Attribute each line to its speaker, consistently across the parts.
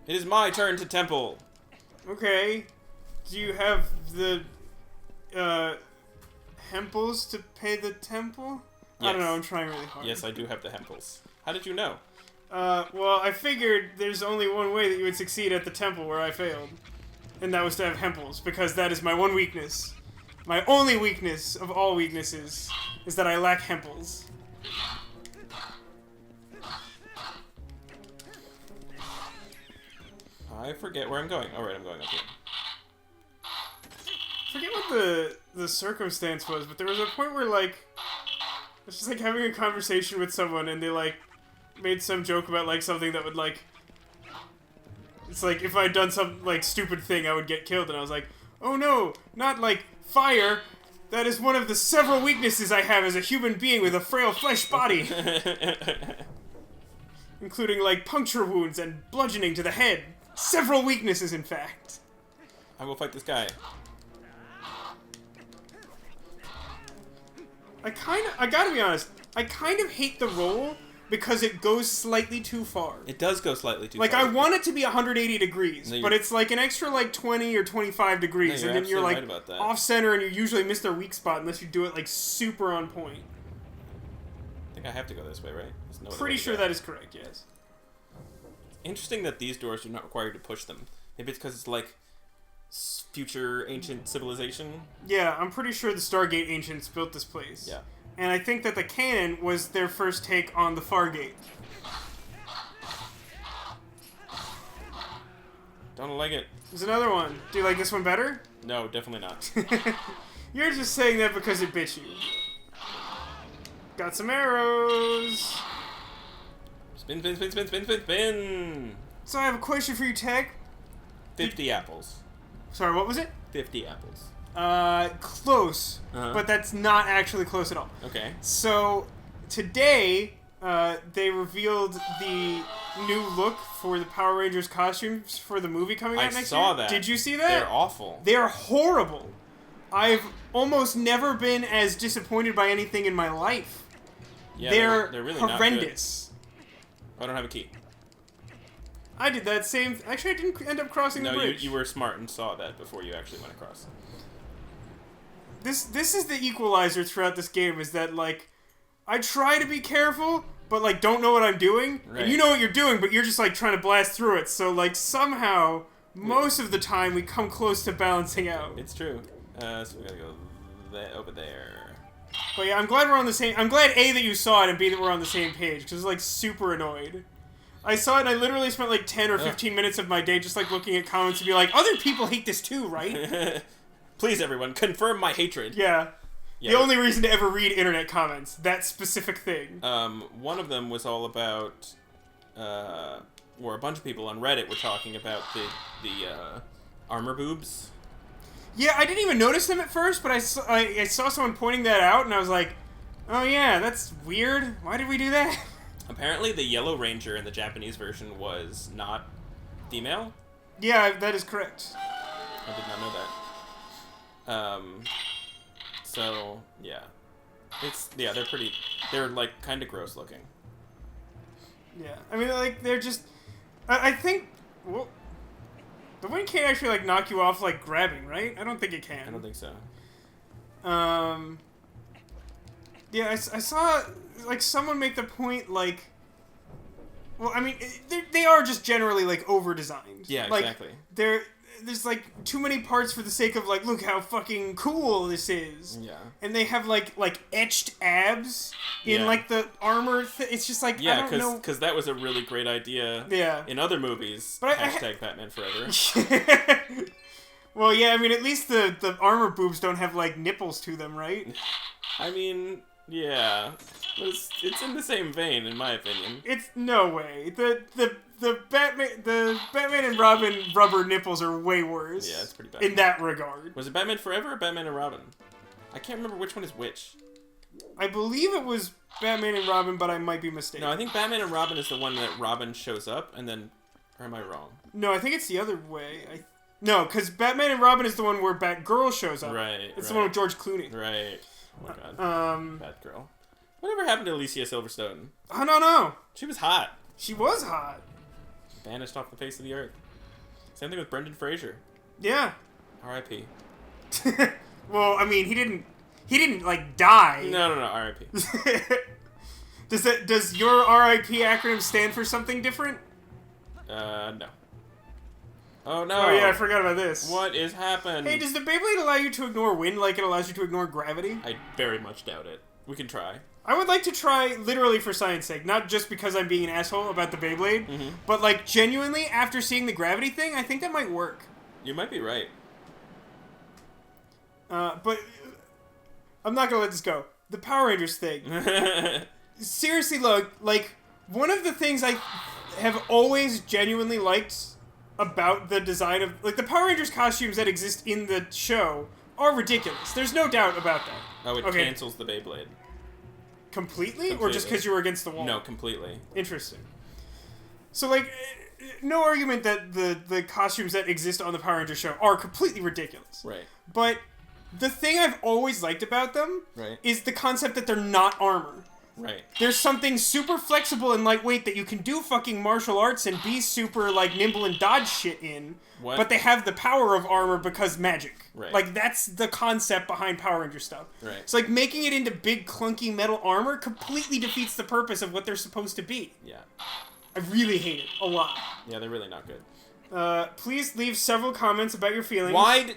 Speaker 1: It is my turn to temple.
Speaker 2: Okay. Do you have the hempels to pay the temple?
Speaker 1: Yes.
Speaker 2: I don't know, I'm trying really hard.
Speaker 1: Yes, I do have the hempels. How did you know?
Speaker 2: Well, I figured there's only one way that you would succeed at the temple where I failed. And that was to have hempels, because that is my one weakness. My only weakness of all weaknesses is that I lack hempels.
Speaker 1: I forget where I'm going. Oh, right, I'm going up here.
Speaker 2: I forget what the circumstance was, but there was a point where, like, I was just, like, having a conversation with someone, and they, like, made some joke about, like, something that would, like... It's like, if I'd done some, like, stupid thing, I would get killed, and I was like, oh no, not, like, fire! That is one of the several weaknesses I have as a human being with a frail flesh body! Including, like, puncture wounds and bludgeoning to the head. Several weaknesses, in fact.
Speaker 1: I will fight this guy.
Speaker 2: I gotta be honest, I kind of hate the roll because it goes slightly too far.
Speaker 1: It does go slightly too
Speaker 2: like,
Speaker 1: far.
Speaker 2: I want it to be 180 degrees,
Speaker 1: No,
Speaker 2: but it's like an extra, like, 20 or 25 degrees,
Speaker 1: No,
Speaker 2: and then you're, like,
Speaker 1: right about that.
Speaker 2: off-center, and you usually miss their weak spot unless you do it, like, super on point.
Speaker 1: I think I have to go this way, right? There's no other way
Speaker 2: Pretty
Speaker 1: to
Speaker 2: sure
Speaker 1: go.
Speaker 2: that is correct, yes.
Speaker 1: Interesting that these doors are not required to push them. Maybe it's because it's like future ancient civilization.
Speaker 2: Yeah, I'm pretty sure the Stargate Ancients built this place.
Speaker 1: Yeah.
Speaker 2: And I think that the cannon was their first take on the Fargate.
Speaker 1: Don't like it.
Speaker 2: There's another one. Do you like this one better?
Speaker 1: No, definitely not.
Speaker 2: You're just saying that because it bit you. Got some arrows.
Speaker 1: Spin, spin, spin, spin, spin, spin, spin.
Speaker 2: So I have a question for you, Tek.
Speaker 1: 50 apples.
Speaker 2: Sorry, what was it?
Speaker 1: 50 apples.
Speaker 2: Close. But that's not actually close at all.
Speaker 1: Okay.
Speaker 2: So, today, they revealed the new look for the Power Rangers costumes for the movie coming out next year.
Speaker 1: I saw that.
Speaker 2: Did you see that?
Speaker 1: They're awful.
Speaker 2: They're horrible. I've almost never been as disappointed by anything in my life.
Speaker 1: Yeah,
Speaker 2: they're
Speaker 1: really
Speaker 2: horrendous.
Speaker 1: Not good. I don't have a key.
Speaker 2: I did that same... Actually, I didn't end up crossing the bridge.
Speaker 1: No, you were smart and saw that before you actually went across.
Speaker 2: This is the equalizer throughout this game, is that, like, I try to be careful, but, like, don't know what I'm doing.
Speaker 1: Right.
Speaker 2: And you know what you're doing, but you're just, like, trying to blast through it. So, like, somehow, most of the time, we come close to balancing out.
Speaker 1: It's true. So we gotta go over there.
Speaker 2: But yeah, I'm glad we're on the same... I'm glad, A, that you saw it, and B, that we're on the same page, because I was, like, super annoyed. I saw it, and I literally spent, like, 10 or 15 minutes of my day just, like, looking at comments to be like, other people hate this too, right?
Speaker 1: Please, everyone, confirm my hatred.
Speaker 2: Yeah.
Speaker 1: Yeah,
Speaker 2: the only reason to ever read internet comments. That specific thing.
Speaker 1: One of them was all about, or a bunch of people on Reddit were talking about the armor boobs.
Speaker 2: Yeah, I didn't even notice them at first, but I saw someone pointing that out, and I was like, oh yeah, that's weird. Why did we do that?
Speaker 1: Apparently the Yellow Ranger in the Japanese version was not female.
Speaker 2: Yeah, that is correct.
Speaker 1: I did not know that. So, yeah. They're like, kind of gross looking.
Speaker 2: Yeah, I mean, like, they're just, I think, well, the wind can't actually, like, knock you off, like, grabbing, right? I don't think it can.
Speaker 1: I don't think so.
Speaker 2: Yeah, I saw, like, someone make the point, like, well, I mean, they are just generally, like, over-designed.
Speaker 1: Yeah,
Speaker 2: like,
Speaker 1: exactly.
Speaker 2: There's, like, too many parts for the sake of, like, look how fucking cool this is.
Speaker 1: Yeah.
Speaker 2: And they have, like etched abs in, like, the armor. It's just, like, I don't know.
Speaker 1: Because that was a really great idea in other movies.
Speaker 2: But
Speaker 1: Hashtag Batman Forever.
Speaker 2: Well, yeah, I mean, at least the armor boobs don't have, like, nipples to them, right?
Speaker 1: I mean, yeah. It's in the same vein, in my opinion.
Speaker 2: It's no way. The Batman and Robin rubber nipples are way worse.
Speaker 1: Yeah, it's pretty bad.
Speaker 2: In that regard.
Speaker 1: Was it Batman Forever or Batman and Robin? I can't remember which one is which.
Speaker 2: I believe it was Batman and Robin, but I might be mistaken.
Speaker 1: No, I think Batman and Robin is the one that Robin shows up, and then... Or am I wrong?
Speaker 2: No, I think it's the other way. No, because Batman and Robin is the one where Batgirl shows up.
Speaker 1: Right,
Speaker 2: It's the one with George Clooney.
Speaker 1: Right. Oh my god. Batgirl. Whatever happened to Alicia Silverstone?
Speaker 2: I don't know.
Speaker 1: She was hot.
Speaker 2: She was hot.
Speaker 1: vanished off the face of the earth. Same thing with Brendan Fraser.
Speaker 2: Yeah.
Speaker 1: R.I.P.
Speaker 2: Well, I mean, he didn't like die.
Speaker 1: No, R.I.P.
Speaker 2: Does your R.I.P. acronym stand for something different?
Speaker 1: No. Oh, no.
Speaker 2: Oh, yeah, I forgot about this.
Speaker 1: What is happening?
Speaker 2: Hey, does the Beyblade allow you to ignore wind like it allows you to ignore gravity?
Speaker 1: I very much doubt it. We can try.
Speaker 2: I would like to try, literally for science sake, not just because I'm being an asshole about the Beyblade, but, like, genuinely, after seeing the gravity thing, I think that might work.
Speaker 1: You might be right.
Speaker 2: But I'm not gonna let this go. The Power Rangers thing. Seriously, look, like, one of the things I have always genuinely liked about the design of, like, the Power Rangers costumes that exist in the show are ridiculous. There's no doubt about that.
Speaker 1: Oh, it cancels the Beyblade.
Speaker 2: Completely? Or just because you were against the wall?
Speaker 1: No, completely.
Speaker 2: Interesting. So, like, no argument that the costumes that exist on the Power Rangers show are completely ridiculous.
Speaker 1: Right.
Speaker 2: But the thing I've always liked about them is the concept that they're not armor.
Speaker 1: Right.
Speaker 2: There's something super flexible and lightweight that you can do fucking martial arts and be super, like, nimble and dodge shit in.
Speaker 1: What?
Speaker 2: But they have the power of armor because magic.
Speaker 1: Right.
Speaker 2: Like, that's the concept behind Power Ranger stuff.
Speaker 1: Right.
Speaker 2: It's like making it into big, clunky metal armor completely defeats the purpose of what they're supposed to be.
Speaker 1: Yeah.
Speaker 2: I really hate it. A lot.
Speaker 1: Yeah, they're really not good.
Speaker 2: Please leave several comments about your feelings.
Speaker 1: Why?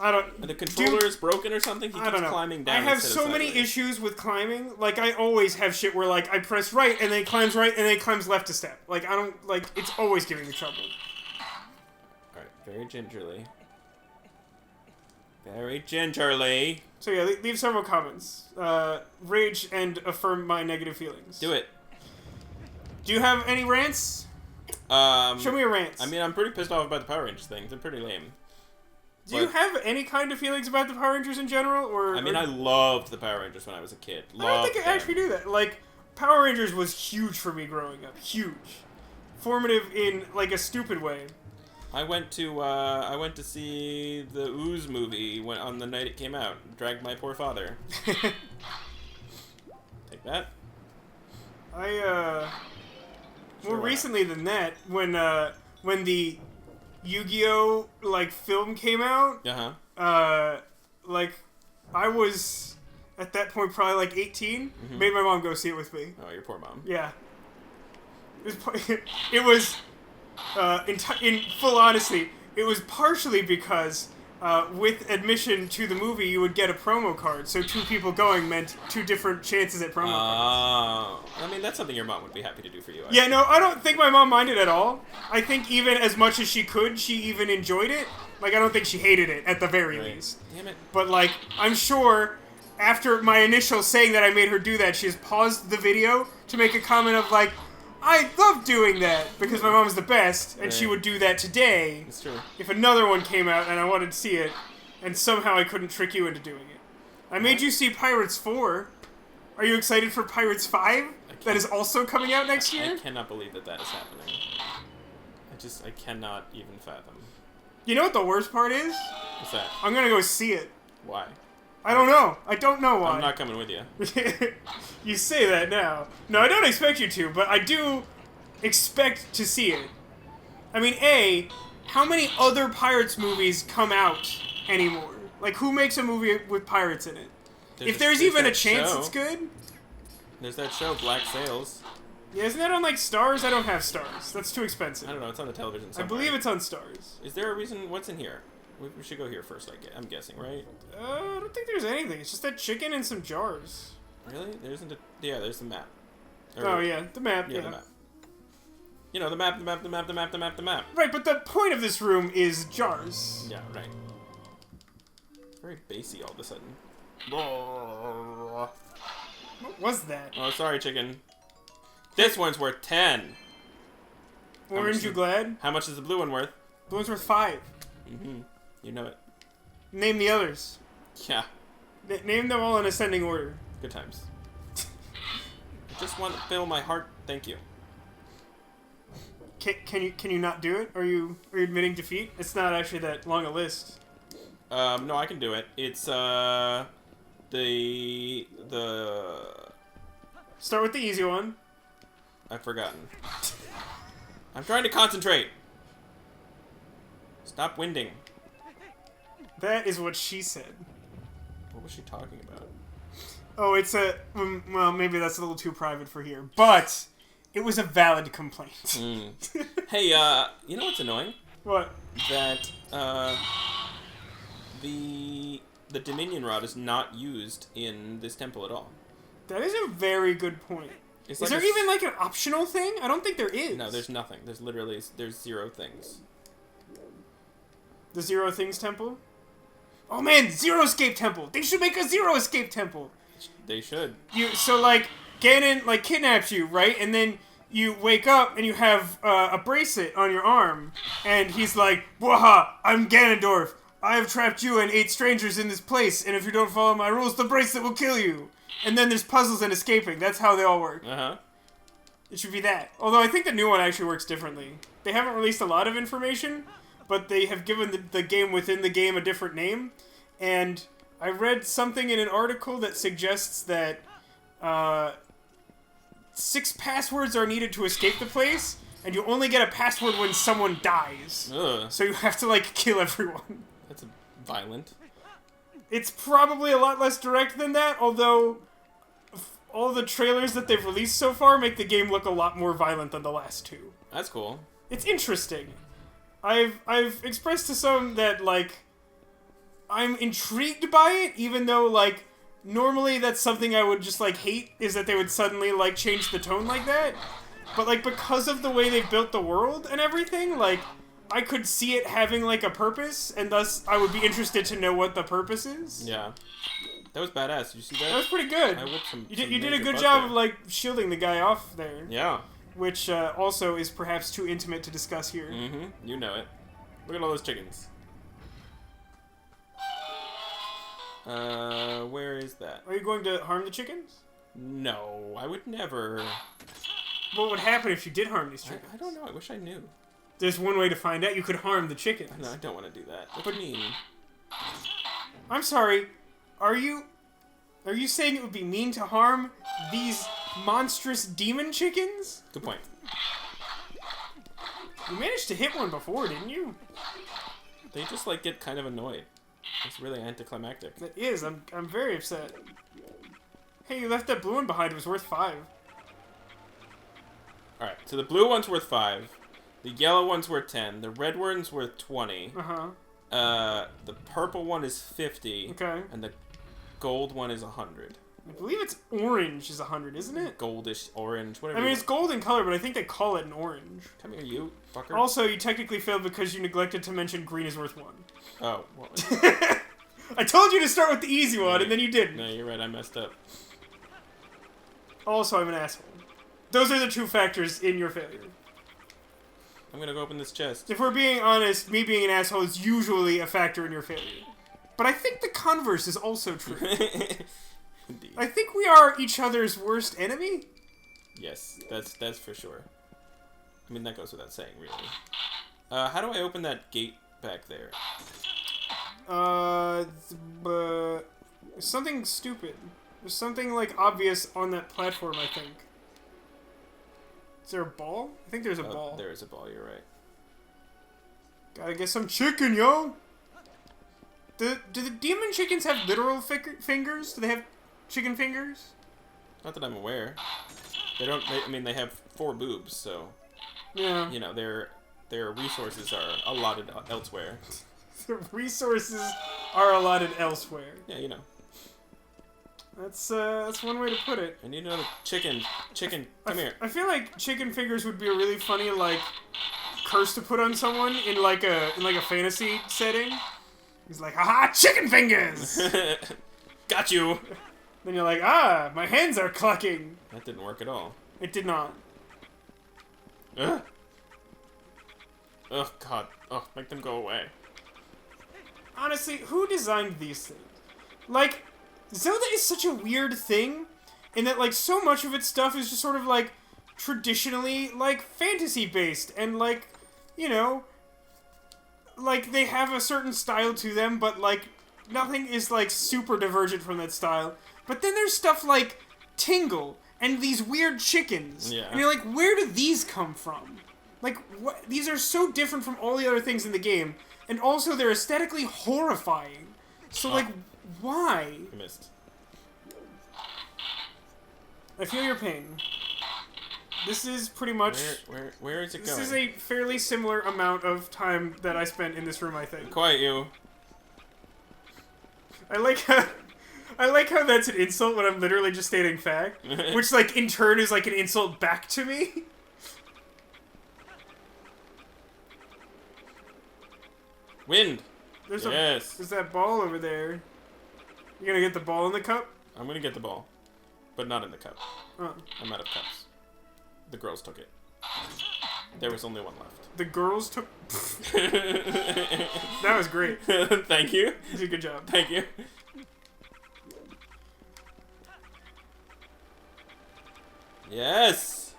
Speaker 2: I don't...
Speaker 1: The controller is broken or something? He keeps climbing down.
Speaker 2: I have so many issues with climbing. Like, I always have shit where, like, I press right, and then it climbs right, and then it climbs left a step. Like, I don't... Like, it's always giving me trouble.
Speaker 1: Alright, very gingerly. Very gingerly.
Speaker 2: So, yeah, leave several comments. Rage and affirm my negative feelings.
Speaker 1: Do it.
Speaker 2: Do you have any rants? Show me your rants.
Speaker 1: I mean, I'm pretty pissed off about the Power Rangers thing. They're pretty lame.
Speaker 2: Do you have any kind of feelings about the Power Rangers in general, or?
Speaker 1: I mean, I loved the Power Rangers when I was a kid.
Speaker 2: I don't think I actually do that. Like, Power Rangers was huge for me growing up. Huge, formative in like a stupid way.
Speaker 1: I went to see the Ooze movie on the night it came out. Dragged my poor father. Take that.
Speaker 2: More recently than that, when the Yu-Gi-Oh! Like, film came out, like, I was, at that point, probably, like, 18, made my mom go see it with me.
Speaker 1: Oh, your poor mom.
Speaker 2: Yeah. It was, in full honesty, it was partially because, with admission to the movie, you would get a promo card, so 2 people going meant 2 different chances at promo cards.
Speaker 1: I mean, that's something your mom would be happy to do for you.
Speaker 2: Yeah, no, I don't think my mom minded at all. I think even as much as she could, she even enjoyed it. Like, I don't think she hated it, at the very least.
Speaker 1: Damn it.
Speaker 2: But, like, I'm sure after my initial saying that I made her do that, she has paused the video to make a comment of, like, I love doing that because my mom's the best, and she would do that today.
Speaker 1: It's true.
Speaker 2: If another one came out and I wanted to see it, and somehow I couldn't trick you into doing it. I made you see Pirates 4. Are you excited for Pirates 5? That is also coming out next year?
Speaker 1: I cannot believe that is happening. I cannot even fathom.
Speaker 2: You know what the worst part is?
Speaker 1: What's that?
Speaker 2: I'm gonna go see it.
Speaker 1: Why?
Speaker 2: I don't know. I don't know why.
Speaker 1: I'm not coming with you.
Speaker 2: You say that now. No, I don't expect you to, but I do expect to see it. I mean, how many other Pirates movies come out anymore? Like, who makes a movie with pirates in it? If there's even a chance it's good?
Speaker 1: There's that show, Black Sails.
Speaker 2: Yeah, isn't that on, like, Stars? I don't have Stars. That's too expensive.
Speaker 1: I don't know, it's on the television somewhere.
Speaker 2: I believe it's on Stars.
Speaker 1: Is there a reason? What's in here? We should go here first, I'm guessing, right?
Speaker 2: I don't think there's anything. It's just that chicken and some jars.
Speaker 1: Really? There isn't a... Yeah, there's the map.
Speaker 2: Yeah, the map,
Speaker 1: yeah. The map. You know, the map.
Speaker 2: Right, but the point of this room is jars.
Speaker 1: Yeah, right. Very bassy all of a sudden.
Speaker 2: What was that?
Speaker 1: Oh, sorry, chicken. This one's worth 10.
Speaker 2: Aren't you glad?
Speaker 1: How much is the blue one worth?
Speaker 2: Blue one's worth 5.
Speaker 1: Mm-hmm. You know it.
Speaker 2: Name the others.
Speaker 1: Yeah.
Speaker 2: Name them all in ascending order.
Speaker 1: Good times. I just want to fill my heart. Thank you.
Speaker 2: Can you not do it? Are you admitting defeat? It's not actually that long a list.
Speaker 1: No, I can do it. It's the
Speaker 2: Start with the easy one.
Speaker 1: I've forgotten. I'm trying to concentrate. Stop winding.
Speaker 2: That is what she said.
Speaker 1: What was she talking about?
Speaker 2: Oh, it's a... Well, maybe that's a little too private for here. But it was a valid complaint.
Speaker 1: Mm. Hey, you know what's annoying?
Speaker 2: What?
Speaker 1: That, the Dominion Rod is not used in this temple at all.
Speaker 2: That is a very good point.
Speaker 1: It's
Speaker 2: Is
Speaker 1: like
Speaker 2: there even, like, an optional thing? I don't think there is.
Speaker 1: No, there's nothing. There's literally... There's 0 things.
Speaker 2: The Zero Things Temple? Oh, man! Zero Escape Temple! They should make a Zero Escape Temple!
Speaker 1: They should.
Speaker 2: So, like, Ganon, like, kidnaps you, right? And then you wake up and you have a bracelet on your arm. And he's like, Waha! I'm Ganondorf! I have trapped you and 8 strangers in this place, and if you don't follow my rules, the bracelet will kill you! And then there's puzzles and escaping. That's how they all work.
Speaker 1: Uh-huh.
Speaker 2: It should be that. Although I think the new one actually works differently. They haven't released a lot of information, but they have given the game within the game a different name. And I read something in an article that suggests that 6 passwords are needed to escape the place, and you only get a password when someone dies.
Speaker 1: Ugh.
Speaker 2: So you have to, like, kill everyone.
Speaker 1: That's violent.
Speaker 2: It's probably a lot less direct than that, although all the trailers that they've released so far make the game look a lot more violent than the last 2.
Speaker 1: That's cool.
Speaker 2: It's interesting. I've expressed to some that, like, I'm intrigued by it, even though, like, normally that's something I would just, like, hate, is that they would suddenly, like, change the tone like that. But, like, because of the way they've built the world and everything, like, I could see it having, like, a purpose, and thus I would be interested to know what the purpose is.
Speaker 1: Yeah. That was badass. Did you see that?
Speaker 2: That was pretty good.
Speaker 1: I whipped some.
Speaker 2: You did a good job of, like, shielding the guy off there.
Speaker 1: Yeah.
Speaker 2: Which also is perhaps too intimate to discuss here.
Speaker 1: Mm-hmm. You know it. Look at all those chickens. Where is that?
Speaker 2: Are you going to harm the chickens?
Speaker 1: No, I would never.
Speaker 2: What would happen if you did harm these chickens?
Speaker 1: I don't know. I wish I knew.
Speaker 2: There's one way to find out. You could harm the chickens.
Speaker 1: No, I don't want to do that. What do you mean?
Speaker 2: I'm sorry. Are you saying it would be mean to harm these monstrous demon chickens?
Speaker 1: Good point.
Speaker 2: You managed to hit one before, didn't you?
Speaker 1: They just, like, get kind of annoyed. It's really anticlimactic.
Speaker 2: That is. I'm very upset. Hey, you left that blue one behind. It was worth 5.
Speaker 1: Alright, so the blue one's worth 5. The yellow one's worth 10. The red one's worth 20.
Speaker 2: Uh-huh.
Speaker 1: The purple one is 50.
Speaker 2: Okay.
Speaker 1: And the gold one is 100.
Speaker 2: I believe it's orange is 100, isn't it?
Speaker 1: Goldish, orange, whatever.
Speaker 2: I mean, it's gold in color, but I think they call it an orange.
Speaker 1: Come here, you fucker.
Speaker 2: Also, you technically failed because you neglected to mention green is worth 1.
Speaker 1: Oh, well.
Speaker 2: I told you to start with the easy one, and then you didn't.
Speaker 1: No, you're right, I messed up.
Speaker 2: Also, I'm an asshole. Those are the 2 factors in your failure.
Speaker 1: I'm gonna go open this chest.
Speaker 2: If we're being honest, me being an asshole is usually a factor in your failure. But I think the converse is also true.
Speaker 1: Indeed.
Speaker 2: I think we are each other's worst enemy.
Speaker 1: Yes, that's for sure. I mean, that goes without saying, really. How do I open that gate back there?
Speaker 2: Something stupid. There's something, like, obvious on that platform, I think. Is there a ball? I think there's a ball.
Speaker 1: There is a ball, you're right.
Speaker 2: Gotta get some chicken, yo! Do the demon chickens have literal fingers? Do they have chicken fingers?
Speaker 1: Not that I'm aware. They don't, I mean, they have 4 boobs, so...
Speaker 2: Yeah.
Speaker 1: You know, their resources are allotted elsewhere.
Speaker 2: The resources are allotted elsewhere.
Speaker 1: Yeah, you know.
Speaker 2: That's one way to put it.
Speaker 1: I need another chicken. Chicken, come here.
Speaker 2: I feel like chicken fingers would be a really funny, like, curse to put on someone in like a fantasy setting. He's like, haha, chicken fingers!
Speaker 1: Got you!
Speaker 2: Then you're like, ah, my hands are clucking.
Speaker 1: That didn't work at all.
Speaker 2: It did not.
Speaker 1: Ugh. Oh, God. Oh, make them go away.
Speaker 2: Honestly, who designed these things? Like, Zelda is such a weird thing, in that, like, so much of its stuff is just sort of, like, traditionally, like, fantasy-based, and, like, you know, like, they have a certain style to them, but, like, nothing is, like, super divergent from that style. But then there's stuff like Tingle, and these weird chickens.
Speaker 1: Yeah.
Speaker 2: And you're like, where do these come from? Like, what? These are so different from all the other things in the game, and also they're aesthetically horrifying. So, like, why?
Speaker 1: I missed.
Speaker 2: I feel your pain. This is pretty much...
Speaker 1: Where is it going?
Speaker 2: This is a fairly similar amount of time that I spent in this room, I think.
Speaker 1: Quiet you.
Speaker 2: I like how that's an insult when I'm literally just stating fact. Which, like, in turn is like an insult back to me.
Speaker 1: Wind!
Speaker 2: There's
Speaker 1: Yes!
Speaker 2: that ball over there. You gonna get the ball in the cup?
Speaker 1: I'm gonna get the ball. But not in the cup.
Speaker 2: Oh.
Speaker 1: I'm out of cups. The girls took it. There was only one left.
Speaker 2: The girls took... That was great.
Speaker 1: Thank you.
Speaker 2: You did a good job.
Speaker 1: Thank you. Yes!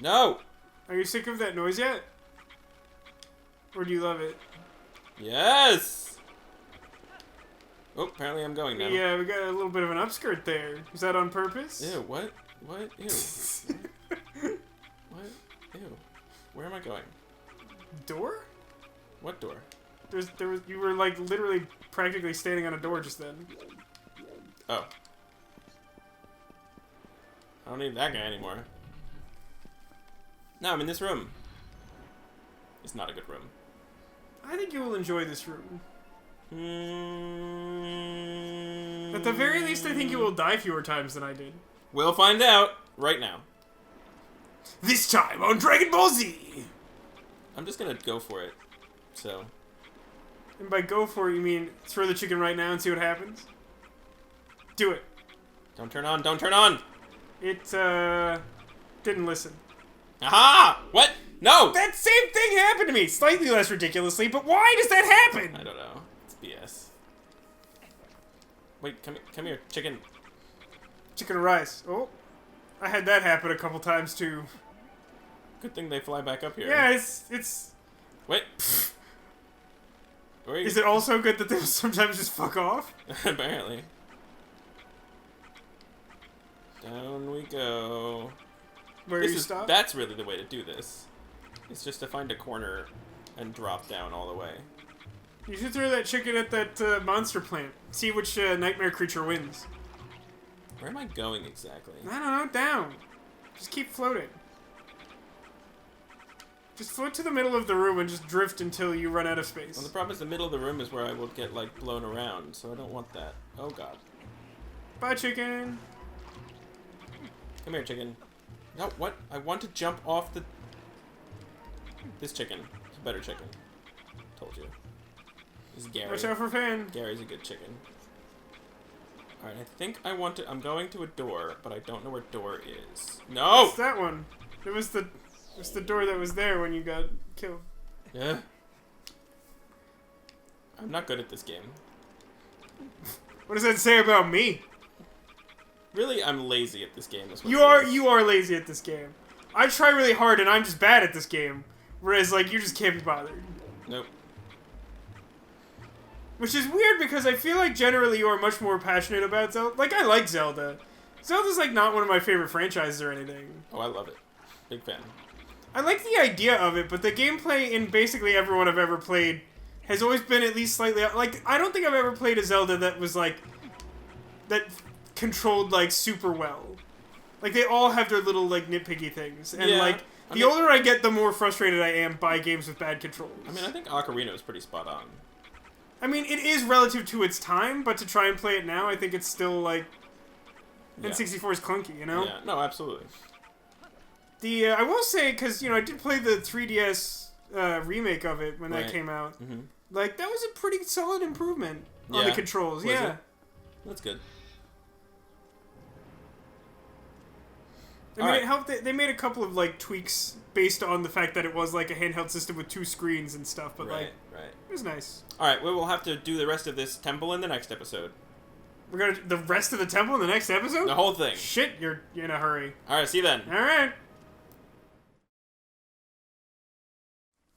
Speaker 1: No!
Speaker 2: Are you sick of that noise yet? Or do you love it?
Speaker 1: Yes! Oh, apparently I'm going now.
Speaker 2: Yeah, we got a little bit of an upskirt there. Is that on purpose?
Speaker 1: Ew, what? What? Ew. What? Ew. Where am I going?
Speaker 2: Door?
Speaker 1: What door?
Speaker 2: You were like literally practically standing on a door just then.
Speaker 1: Oh. I don't need that guy anymore. No, I'm in this room. It's not a good room.
Speaker 2: I think you will enjoy this room.
Speaker 1: Mm.
Speaker 2: At the very least, I think you will die fewer times than I did.
Speaker 1: We'll find out right now.
Speaker 2: This time on Dragon Ball Z!
Speaker 1: I'm just gonna go for it. So.
Speaker 2: And by go for it, you mean throw the chicken right now and see what happens? Do it.
Speaker 1: Don't turn on, don't turn on!
Speaker 2: It, didn't listen.
Speaker 1: Aha! What? No!
Speaker 2: That same thing happened to me! Slightly less ridiculously, but why does that happen?
Speaker 1: I don't know. It's BS. Wait, come here, chicken.
Speaker 2: Chicken and rice. Oh. I had that happen a couple times, too.
Speaker 1: Good thing they fly back up here.
Speaker 2: Yeah, it's...
Speaker 1: Wait. Where are you?
Speaker 2: Is it also good that they sometimes just fuck off?
Speaker 1: Apparently. Down we go.
Speaker 2: Where you stop?
Speaker 1: That's really the way to do this. It's just to find a corner and drop down all the way.
Speaker 2: You should throw that chicken at that monster plant. See which nightmare creature wins.
Speaker 1: Where am I going exactly?
Speaker 2: I don't know, down. Just keep floating. Just float to the middle of the room and just drift until you run out of space.
Speaker 1: Well, the problem is the middle of the room is where I will get, like, blown around, so I don't want that. Oh, God.
Speaker 2: Bye, chicken.
Speaker 1: Come here, chicken. No, what? I want to jump off the... This chicken. It's a better chicken. Told you. This is Gary.
Speaker 2: Watch out for Fan.
Speaker 1: Gary's a good chicken. Alright, I think I want to... I'm going to a door, but I don't know where door is. No!
Speaker 2: It's that one. It was the door that was there when you got killed.
Speaker 1: Yeah. I'm not good at this game.
Speaker 2: What does that say about me?
Speaker 1: Really, I'm lazy at this game.
Speaker 2: You are lazy at this game. I try really hard and I'm just bad at this game. Whereas, like, you just can't be bothered.
Speaker 1: Nope.
Speaker 2: Which is weird because I feel like generally you are much more passionate about Zelda. Like, I like Zelda. Zelda's, like, not one of my favorite franchises or anything.
Speaker 1: Oh, I love it. Big fan.
Speaker 2: I like the idea of it, but the gameplay in basically everyone I've ever played has always been at least slightly... Like, I don't think I've ever played a Zelda that was, like... That controlled, like, super well. Like, they all have their little, like, nitpicky things. And,
Speaker 1: yeah,
Speaker 2: like, the older I get, the more frustrated I am by games with bad controls.
Speaker 1: I mean, I think Ocarina is pretty spot on.
Speaker 2: I mean, it is relative to its time, but to try and play it now, I think it's still, like...
Speaker 1: Yeah.
Speaker 2: N64 is clunky, you know?
Speaker 1: Yeah, no, absolutely.
Speaker 2: I will say, because, you know, I did play the 3DS remake of it when that came out.
Speaker 1: Mm-hmm.
Speaker 2: Like, that was a pretty solid improvement on the controls.
Speaker 1: Was
Speaker 2: yeah.
Speaker 1: it? That's good.
Speaker 2: I mean, it helped. They made a couple of, like, tweaks based on the fact that it was, like, a handheld system with 2 screens and stuff, but, like, it was nice.
Speaker 1: Alright, we will have to do the rest of this temple in the next episode.
Speaker 2: We're gonna the rest of the temple in the next episode?
Speaker 1: The whole thing.
Speaker 2: Shit, you're in a hurry.
Speaker 1: Alright, see you then.
Speaker 2: Alright.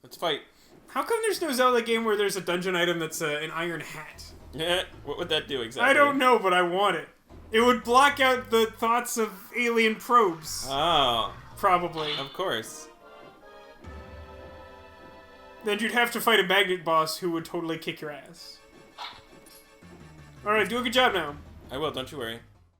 Speaker 1: Let's fight.
Speaker 2: How come there's no Zelda game where there's a dungeon item that's an iron hat?
Speaker 1: Yeah, what would that do exactly?
Speaker 2: I don't know, but I want it. It would block out the thoughts of alien probes.
Speaker 1: Oh.
Speaker 2: Probably.
Speaker 1: Of course.
Speaker 2: Then you'd have to fight a magnet boss who would totally kick your ass. Alright, do a good job now.
Speaker 1: I will, don't you worry.